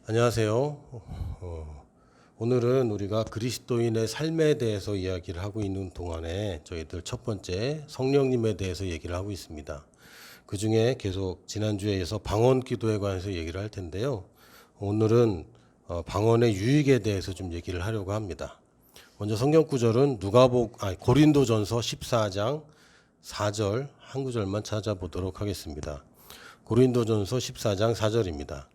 안녕하세요. 오늘은 우리가 그리스도인의 삶에 대해서 이야기를 하고 있는 동안에 저희들 첫 번째 성령님에 대해서 얘기를 하고 있습니다. 그 중에 계속 지난주에 이어서 방언 기도에 관해서 얘기를 할 텐데요. 오늘은 방언의 유익에 대해서 좀 얘기를 하려고 합니다. 먼저 성경 구절은 고린도전서 14장 4절 한 구절만 찾아보도록 하겠습니다. 고린도전서 14장 4절입니다.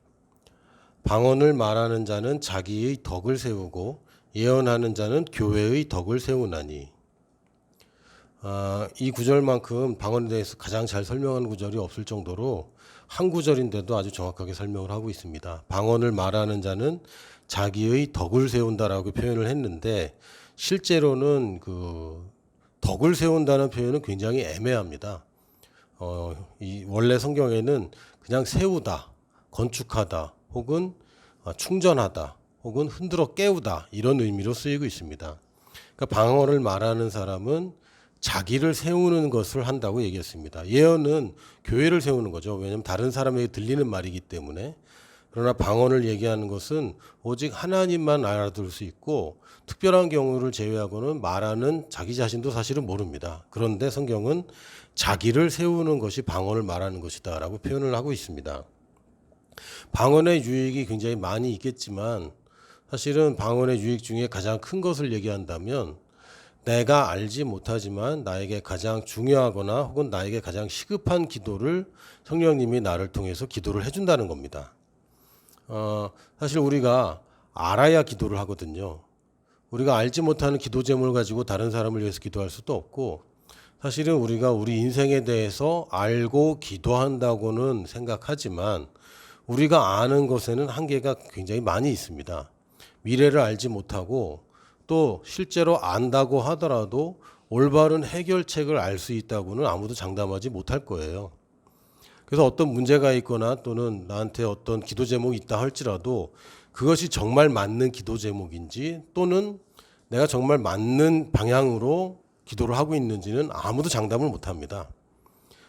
방언을 말하는 자는 자기의 덕을 세우고 예언하는 자는 교회의 덕을 세우나니. 이 구절만큼 방언에 대해서 가장 잘 설명하는 구절이 없을 정도로 한 구절인데도 아주 정확하게 설명을 하고 있습니다. 방언을 말하는 자는 자기의 덕을 세운다라고 표현을 했는데 실제로는 그 덕을 세운다는 표현은 굉장히 애매합니다. 이 원래 성경에는 그냥 세우다, 건축하다, 혹은 충전하다, 혹은 흔들어 깨우다 이런 의미로 쓰이고 있습니다. 그러니까 방언을 말하는 사람은 자기를 세우는 것을 한다고 얘기했습니다. 예언은 교회를 세우는 거죠. 왜냐하면 다른 사람에게 들리는 말이기 때문에. 그러나 방언을 얘기하는 것은 오직 하나님만 알아들 수 있고 특별한 경우를 제외하고는 말하는 자기 자신도 사실은 모릅니다. 그런데 성경은 자기를 세우는 것이 방언을 말하는 것이다 라고 표현을 하고 있습니다. 방언의 유익이 굉장히 많이 있겠지만 사실은 방언의 유익 중에 가장 큰 것을 얘기한다면 내가 알지 못하지만 나에게 가장 중요하거나 혹은 나에게 가장 시급한 기도를 성령님이 나를 통해서 기도를 해준다는 겁니다. 사실 우리가 알아야 기도를 하거든요. 우리가 알지 못하는 기도 제목을 가지고 다른 사람을 위해서 기도할 수도 없고 사실은 우리가 우리 인생에 대해서 알고 기도한다고는 생각하지만 우리가 아는 것에는 한계가 굉장히 많이 있습니다. 미래를 알지 못하고 또 실제로 안다고 하더라도 올바른 해결책을 알 수 있다고는 아무도 장담하지 못할 거예요. 그래서 어떤 문제가 있거나 또는 나한테 어떤 기도 제목이 있다 할지라도 그것이 정말 맞는 기도 제목인지 또는 내가 정말 맞는 방향으로 기도를 하고 있는지는 아무도 장담을 못합니다.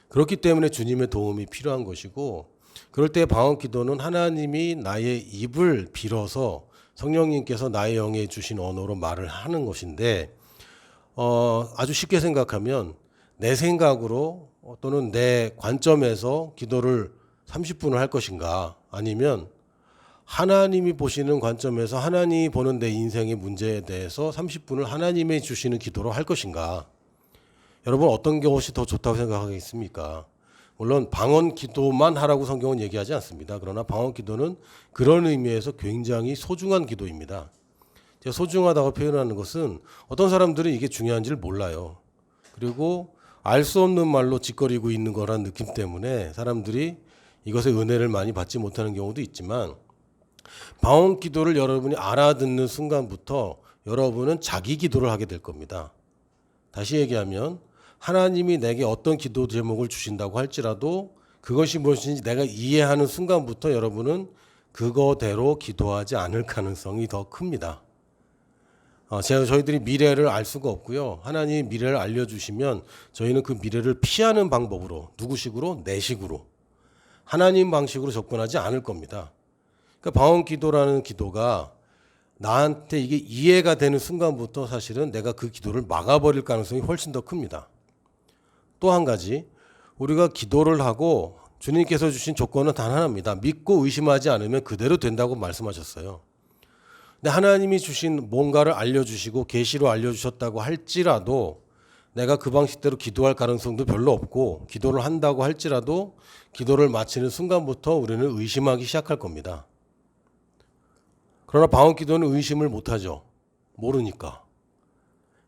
그렇기 때문에 주님의 도움이 필요한 것이고 그럴 때 방언 기도는 하나님이 나의 입을 빌어서 성령님께서 나의 영에 주신 언어로 말을 하는 것인데 아주 쉽게 생각하면 내 생각으로 또는 내 관점에서 기도를 30분을 할 것인가 아니면 하나님이 보시는 관점에서 하나님이 보는 내 인생의 문제에 대해서 30분을 하나님이 주시는 기도로 할 것인가. 여러분 어떤 것이 더 좋다고 생각하겠습니까? 물론 방언 기도만 하라고 성경은 얘기하지 않습니다. 그러나 방언 기도는 그런 의미에서 굉장히 소중한 기도입니다. 제가 소중하다고 표현하는 것은 어떤 사람들은 이게 중요한지를 몰라요. 그리고 알 수 없는 말로 짓거리고 있는 거란 느낌 때문에 사람들이 이것의 은혜를 많이 받지 못하는 경우도 있지만 방언 기도를 여러분이 알아듣는 순간부터 여러분은 자기 기도를 하게 될 겁니다. 다시 얘기하면 하나님이 내게 어떤 기도 제목을 주신다고 할지라도 그것이 무엇인지 내가 이해하는 순간부터 여러분은 그거대로 기도하지 않을 가능성이 더 큽니다. 저희들이 미래를 알 수가 없고요. 하나님이 미래를 알려주시면 저희는 그 미래를 피하는 방법으로 누구식으로? 내식으로 하나님 방식으로 접근하지 않을 겁니다. 그러니까 방언 기도라는 기도가 나한테 이게 이해가 되는 순간부터 사실은 내가 그 기도를 막아버릴 가능성이 훨씬 더 큽니다. 또 한 가지 우리가 기도를 하고 주님께서 주신 조건은 단 하나입니다. 믿고 의심하지 않으면 그대로 된다고 말씀하셨어요. 근데 하나님이 주신 뭔가를 알려주시고 계시로 알려주셨다고 할지라도 내가 그 방식대로 기도할 가능성도 별로 없고 기도를 한다고 할지라도 기도를 마치는 순간부터 우리는 의심하기 시작할 겁니다. 그러나 방언 기도는 의심을 못하죠. 모르니까.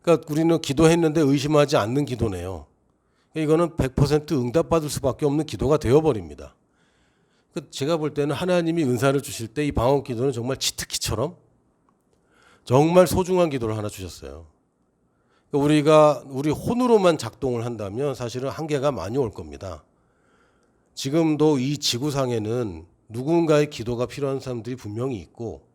그러니까 우리는 기도했는데 의심하지 않는 기도네요. 이거는 100% 응답받을 수밖에 없는 기도가 되어버립니다. 제가 볼 때는 하나님이 은사를 주실 때 이 방언 기도는 정말 치트키처럼 정말 소중한 기도를 하나 주셨어요. 우리가 우리 혼으로만 작동을 한다면 사실은 한계가 많이 올 겁니다. 지금도 이 지구상에는 누군가의 기도가 필요한 사람들이 분명히 있고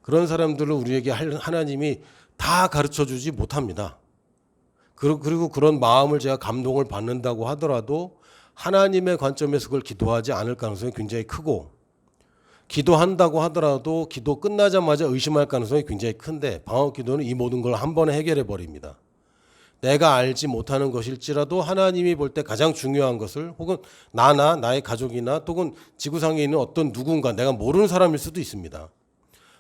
그런 사람들을 우리에게 하나님이 다 가르쳐주지 못합니다. 그리고 그런 마음을 제가 감동을 받는다고 하더라도 하나님의 관점에서 그걸 기도하지 않을 가능성이 굉장히 크고 기도한다고 하더라도 기도 끝나자마자 의심할 가능성이 굉장히 큰데 방언 기도는 이 모든 걸 한 번에 해결해 버립니다. 내가 알지 못하는 것일지라도 하나님이 볼 때 가장 중요한 것을 혹은 나나 나의 가족이나 혹은 지구상에 있는 어떤 누군가 내가 모르는 사람일 수도 있습니다.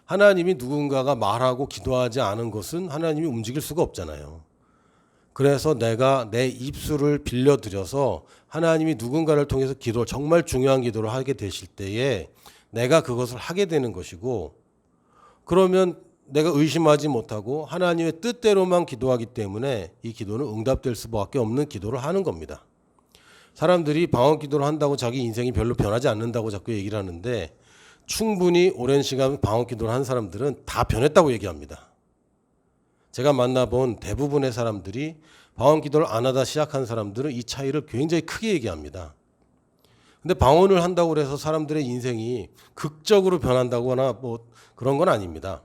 하나님이 누군가가 말하고 기도하지 않은 것은 하나님이 움직일 수가 없잖아요. 그래서 내가 내 입술을 빌려드려서 하나님이 누군가를 통해서 기도, 정말 중요한 기도를 하게 되실 때에 내가 그것을 하게 되는 것이고 그러면 내가 의심하지 못하고 하나님의 뜻대로만 기도하기 때문에 이 기도는 응답될 수밖에 없는 기도를 하는 겁니다. 사람들이 방언 기도를 한다고 자기 인생이 별로 변하지 않는다고 자꾸 얘기를 하는데 충분히 오랜 시간 방언 기도를 한 사람들은 다 변했다고 얘기합니다. 제가 만나본 대부분의 사람들이 방언 기도를 안 하다 시작한 사람들은 이 차이를 굉장히 크게 얘기합니다. 근데 방언을 한다고 해서 사람들의 인생이 극적으로 변한다거나 뭐 그런 건 아닙니다.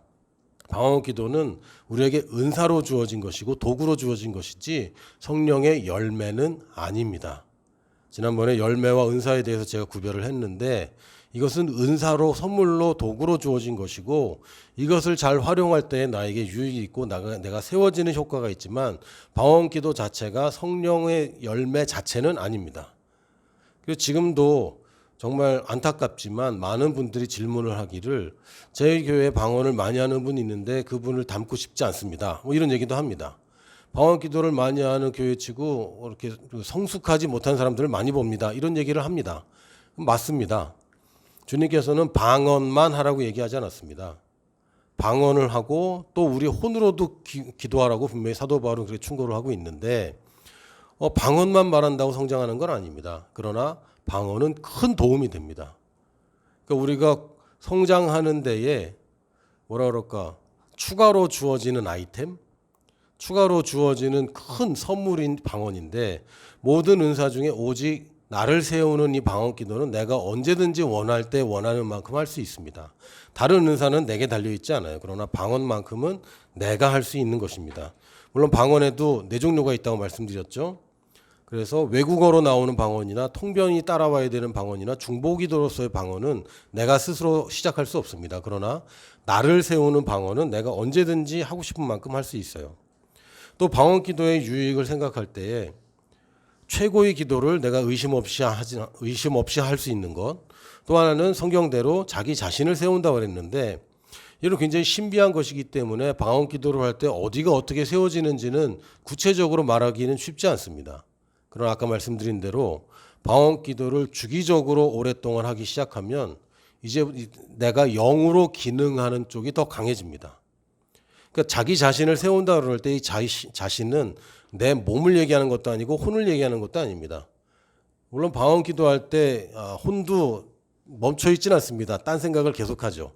방언 기도는 우리에게 은사로 주어진 것이고 도구로 주어진 것이지 성령의 열매는 아닙니다. 지난번에 열매와 은사에 대해서 제가 구별을 했는데 이것은 은사로 선물로 도구로 주어진 것이고 이것을 잘 활용할 때 나에게 유익이 있고 내가 세워지는 효과가 있지만 방언 기도 자체가 성령의 열매 자체는 아닙니다. 그래서 지금도 정말 안타깝지만 많은 분들이 질문을 하기를 저희 교회에 방언을 많이 하는 분이 있는데 그분을 닮고 싶지 않습니다. 뭐 이런 얘기도 합니다. 방언 기도를 많이 하는 교회치고 이렇게 성숙하지 못한 사람들을 많이 봅니다. 이런 얘기를 합니다. 맞습니다. 주님께서는 방언만 하라고 얘기하지 않았습니다. 방언을 하고 또 우리 혼으로도 기도하라고 분명히 사도 바울은 그렇게 충고를 하고 있는데 방언만 말한다고 성장하는 건 아닙니다. 그러나 방언은 큰 도움이 됩니다. 그러니까 우리가 성장하는 데에 뭐라 그럴까 추가로 주어지는 아이템, 추가로 주어지는 큰 선물인 방언인데 모든 은사 중에 오직 나를 세우는 이 방언 기도는 내가 언제든지 원할 때 원하는 만큼 할 수 있습니다. 다른 은사는 내게 달려있지 않아요. 그러나 방언만큼은 내가 할 수 있는 것입니다. 물론 방언에도 네 종류가 있다고 말씀드렸죠. 그래서 외국어로 나오는 방언이나 통변이 따라와야 되는 방언이나 중보기도로서의 방언은 내가 스스로 시작할 수 없습니다. 그러나 나를 세우는 방언은 내가 언제든지 하고 싶은 만큼 할 수 있어요. 또 방언 기도의 유익을 생각할 때에 최고의 기도를 내가 의심 없이 할 수 있는 것. 또 하나는 성경대로 자기 자신을 세운다고 그랬는데 이런 굉장히 신비한 것이기 때문에 방언 기도를 할 때 어디가 어떻게 세워지는지는 구체적으로 말하기는 쉽지 않습니다. 그러나 아까 말씀드린 대로 방언 기도를 주기적으로 오랫동안 하기 시작하면 이제 내가 영으로 기능하는 쪽이 더 강해집니다. 그러니까 자기 자신을 세운다 그럴 때 이 자신은 내 몸을 얘기하는 것도 아니고 혼을 얘기하는 것도 아닙니다. 물론 방언 기도할 때 혼도 멈춰 있지는 않습니다. 딴 생각을 계속하죠.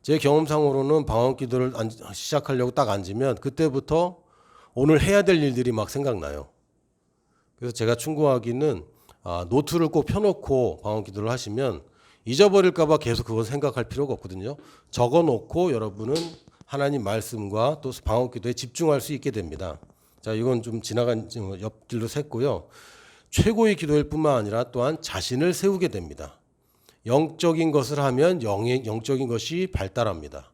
제 경험상으로는 방언 기도를 시작하려고 딱 앉으면 그때부터 오늘 해야 될 일들이 막 생각나요. 그래서 제가 충고하기는 노트를 꼭 펴놓고 방언 기도를 하시면 잊어버릴까 봐 계속 그걸 생각할 필요가 없거든요. 적어놓고 여러분은 하나님 말씀과 또 방언 기도에 집중할 수 있게 됩니다. 자, 이건 좀 지나간 옆길로 샜고요. 최고의 기도일 뿐만 아니라 또한 자신을 세우게 됩니다. 영적인 것을 하면 영적인 것이 발달합니다.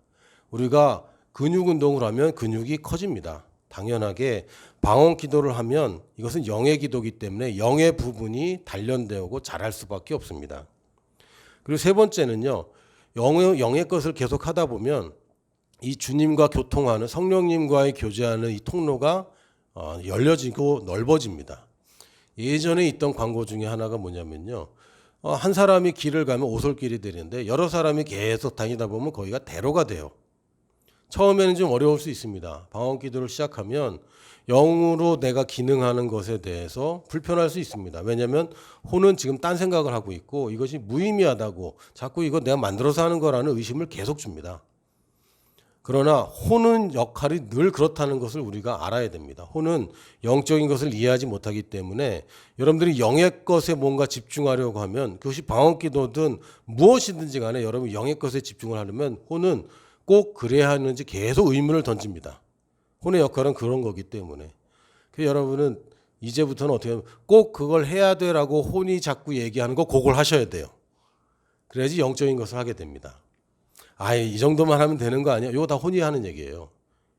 우리가 근육 운동을 하면 근육이 커집니다. 당연하게 방언 기도를 하면 이것은 영의 기도이기 때문에 영의 부분이 단련되고 자랄 수밖에 없습니다. 그리고 세 번째는요. 영의 것을 계속 하다 보면 이 주님과 교통하는 성령님과의 교제하는 이 통로가 열려지고 넓어집니다. 예전에 있던 광고 중에 하나가 뭐냐면요. 한 사람이 길을 가면 오솔길이 되는데 여러 사람이 계속 다니다 보면 거기가 대로가 돼요. 처음에는 좀 어려울 수 있습니다. 방언 기도를 시작하면 영으로 내가 기능하는 것에 대해서 불편할 수 있습니다. 왜냐하면 혼은 지금 딴 생각을 하고 있고 이것이 무의미하다고 자꾸 이거 내가 만들어서 하는 거라는 의심을 계속 줍니다. 그러나 혼은 역할이 늘 그렇다는 것을 우리가 알아야 됩니다. 혼은 영적인 것을 이해하지 못하기 때문에 여러분들이 영의 것에 뭔가 집중하려고 하면 그것이 방언기도든 무엇이든지 간에 여러분 영의 것에 집중을 하려면 혼은 꼭 그래야 하는지 계속 의문을 던집니다. 혼의 역할은 그런 거기 때문에. 그래서 여러분은 이제부터는 어떻게 하면 꼭 그걸 해야 돼라고 혼이 자꾸 얘기하는 거 그걸 하셔야 돼요. 그래야지 영적인 것을 하게 됩니다. 이 정도만 하면 되는 거 아니야? 이거 다 혼이 하는 얘기예요.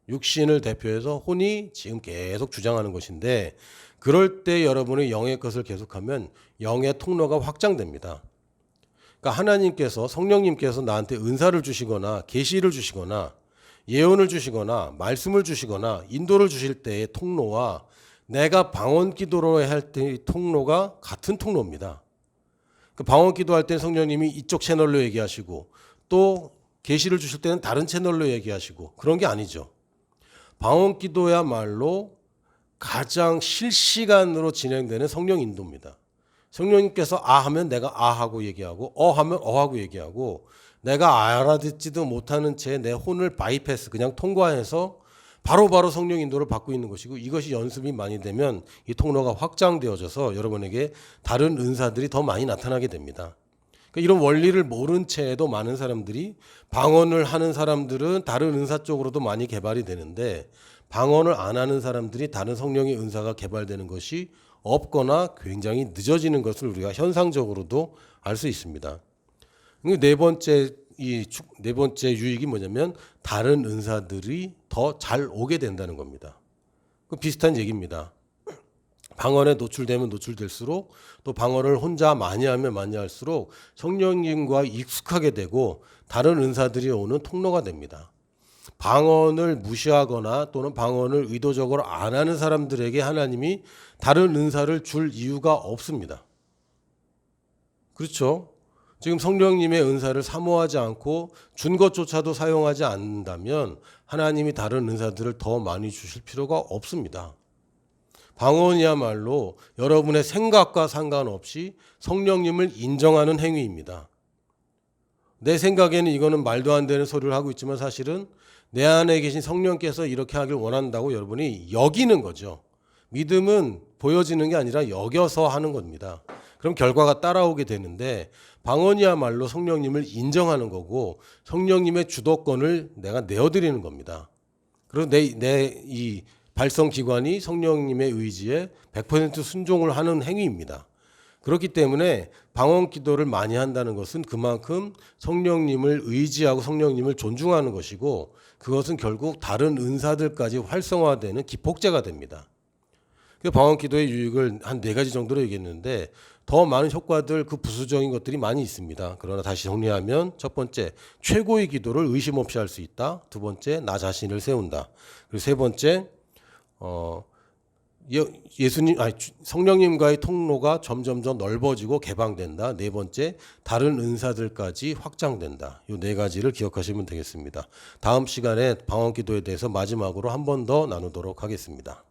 육신을 대표해서 혼이 지금 계속 주장하는 것인데 그럴 때 여러분의 영의 것을 계속하면 영의 통로가 확장됩니다. 그러니까 하나님께서 성령님께서 나한테 은사를 주시거나 계시를 주시거나 예언을 주시거나 말씀을 주시거나 인도를 주실 때의 통로와 내가 방언 기도로 할 때의 통로가 같은 통로입니다. 그 방언 기도할 때 성령님이 이쪽 채널로 얘기하시고 또 계시를 주실 때는 다른 채널로 얘기하시고 그런 게 아니죠. 방언 기도야말로 가장 실시간으로 진행되는 성령 인도입니다. 성령님께서 하면 내가 하고 얘기하고 하면 하고 얘기하고 내가 알아듣지도 못하는 채 내 혼을 바이패스 그냥 통과해서 바로바로 성령 인도를 받고 있는 것이고 이것이 연습이 많이 되면 이 통로가 확장되어져서 여러분에게 다른 은사들이 더 많이 나타나게 됩니다. 이런 원리를 모른 채에도 많은 사람들이 방언을 하는 사람들은 다른 은사 쪽으로도 많이 개발이 되는데 방언을 안 하는 사람들이 다른 성령의 은사가 개발되는 것이 없거나 굉장히 늦어지는 것을 우리가 현상적으로도 알 수 있습니다. 네 번째 유익이 뭐냐면 다른 은사들이 더 잘 오게 된다는 겁니다. 비슷한 얘기입니다. 방언에 노출되면 노출될수록 또 방언을 혼자 많이 하면 많이 할수록 성령님과 익숙하게 되고 다른 은사들이 오는 통로가 됩니다. 방언을 무시하거나 또는 방언을 의도적으로 안 하는 사람들에게 하나님이 다른 은사를 줄 이유가 없습니다. 그렇죠? 지금 성령님의 은사를 사모하지 않고 준 것조차도 사용하지 않는다면 하나님이 다른 은사들을 더 많이 주실 필요가 없습니다. 방언이야말로 여러분의 생각과 상관없이 성령님을 인정하는 행위입니다. 내 생각에는 이거는 말도 안 되는 소리를 하고 있지만 사실은 내 안에 계신 성령께서 이렇게 하길 원한다고 여러분이 여기는 거죠. 믿음은 보여지는 게 아니라 여겨서 하는 겁니다. 그럼 결과가 따라오게 되는데 방언이야말로 성령님을 인정하는 거고 성령님의 주도권을 내가 내어드리는 겁니다. 그리고 내 이 발성기관이 성령님의 의지에 100% 순종을 하는 행위입니다. 그렇기 때문에 방언 기도를 많이 한다는 것은 그만큼 성령님을 의지하고 성령님을 존중하는 것이고 그것은 결국 다른 은사들까지 활성화되는 기폭제가 됩니다. 그 방언 기도의 유익을 한 4가지 정도로 얘기했는데 더 많은 효과들 그 부수적인 것들이 많이 있습니다. 그러나 다시 정리하면 첫 번째 최고의 기도를 의심 없이 할 수 있다. 두 번째 나 자신을 세운다. 그리고 세 번째 성령님과의 통로가 점점 더 넓어지고 개방된다. 네 번째 다른 은사들까지 확장된다. 이 4가지를 기억하시면 되겠습니다. 다음 시간에 방언 기도에 대해서 마지막으로 한 번 더 나누도록 하겠습니다.